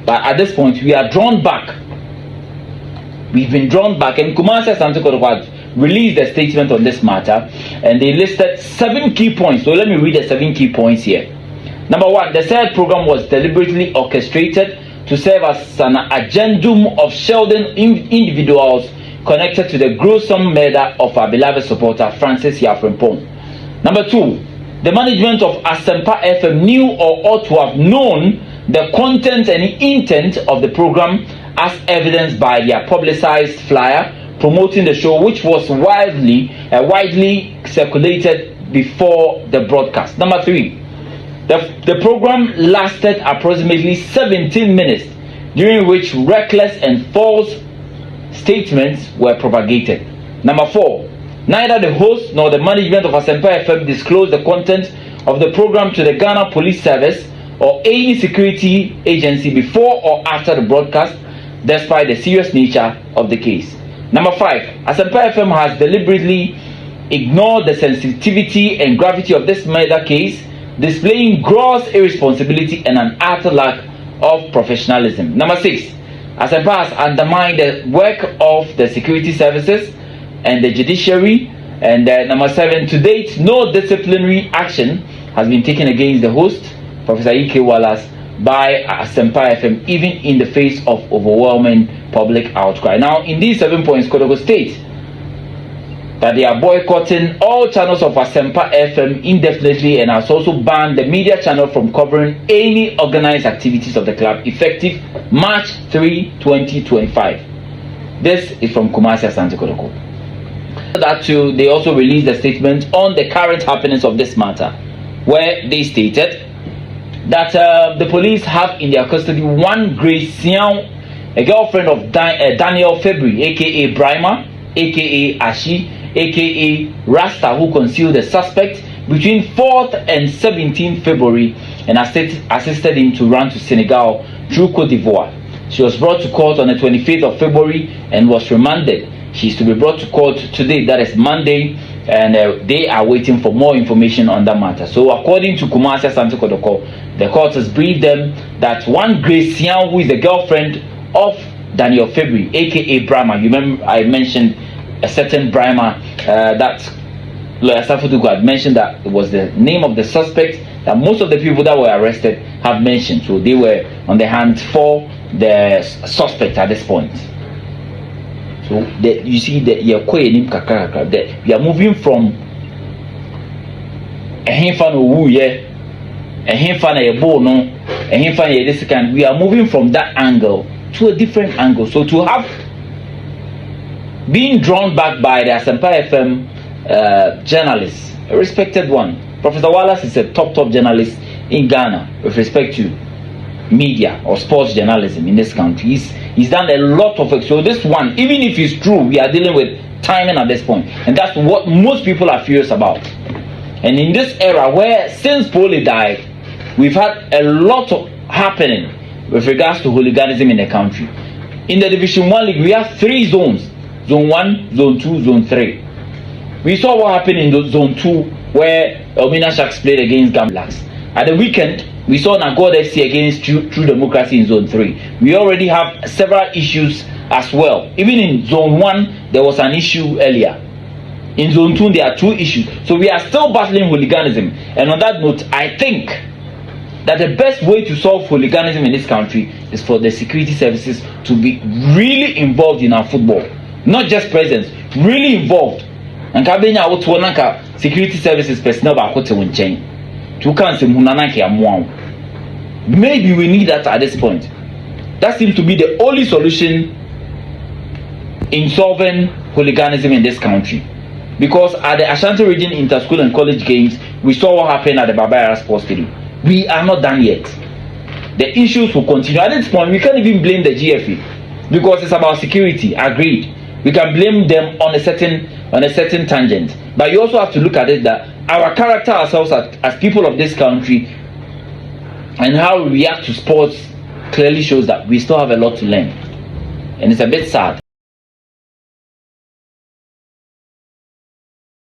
But at this point, we are drawn back. We've been drawn back, and Kumasi Asante Kotoko released a statement on this matter, and they listed 7 key points. So let me read the 7 key points here. Number 1, the said program was deliberately orchestrated to serve as an agendum of shielding individuals connected to the gruesome murder of our beloved supporter Francis Yaw Frimpong. Number 2, the management of Asempa FM knew or ought to have known the content and intent of the program, as evidenced by their publicized flyer promoting the show, which was widely circulated before the broadcast. Number 3, the program lasted approximately 17 minutes, during which reckless and false statements were propagated. Number 4, neither the host nor the management of Asempa FM disclosed the content of the program to the Ghana Police Service or any security agency before or after the broadcast, despite the serious nature of the case. Number 5, Asempa FM has deliberately ignored the sensitivity and gravity of this murder case, displaying gross irresponsibility and an utter lack of professionalism. Number 6, Asempa has undermined the work of the security services and the judiciary. And number 7, to date, no disciplinary action has been taken against the host, Professor E.K. Wallace, by Asempa FM, even in the face of overwhelming public outcry. Now, in these 7 points, Kotoko states that they are boycotting all channels of Asempa FM indefinitely and has also banned the media channel from covering any organized activities of the club effective March 3, 2025. This is from Kumasi Asante Kotoko. That too, they also released a statement on the current happenings of this matter, where they stated that the police have in their custody one Grace Yaw, a girlfriend of Daniel February, aka Brima, aka Ashi, aka Rasta, who concealed the suspect between 4th and 17th February and assisted him to run to Senegal through Cote d'Ivoire. She was brought to court on the 25th of February and was remanded. She is to be brought to court today, that is Monday, and they are waiting for more information on that matter. So according to Kumasi Asante Kotoko, the court has briefed them that one Grace Yaw, who is the girlfriend of Daniel February, aka Brima, you remember I mentioned a certain Brima that Lawyer Safutuku had mentioned that it was the name of the suspect that most of the people that were arrested have mentioned. So they were on the hunt for the suspect at this point. So you see that we are moving from we are moving from that angle to a different angle. So to have been drawn back by the Asempa FM journalist, a respected one, Professor Wallace is a top journalist in Ghana with respect to media or sports journalism in this country. He's done a lot of it. So this one, even if it's true, we are dealing with timing at this point, and that's what most people are furious about. And in this era where since Pooley died, we've had a lot of happening with regards to hooliganism in the country. In the Division 1 League, we have 3 zones: Zone 1, Zone 2, Zone 3. We saw what happened in Zone 2 where Elmina Sharks played against Gamblers. At the weekend, we saw Nagod FC against True Democracy in Zone 3. We already have several issues as well. Even in Zone 1, there was an issue earlier. In Zone 2, there are 2 issues. So we are still battling hooliganism. And on that note, I think that the best way to solve hooliganism in this country is for the security services to be really involved in our football. Not just presence, really involved. And Kabenya Otwanaka security services personnel are to chain. Maybe we need that at this point. That seems to be the only solution in solving hooliganism in this country. Because at the Ashanti Region Inter-School and College Games, we saw what happened at the Barbara Sports Stadium. We are not done yet. The issues will continue. At this point, we can't even blame the GFA because it's about security. Agreed. We can blame them on a certain tangent. But you also have to look at it that our character ourselves as people of this country and how we react to sports clearly shows that we still have a lot to learn. And it's a bit sad.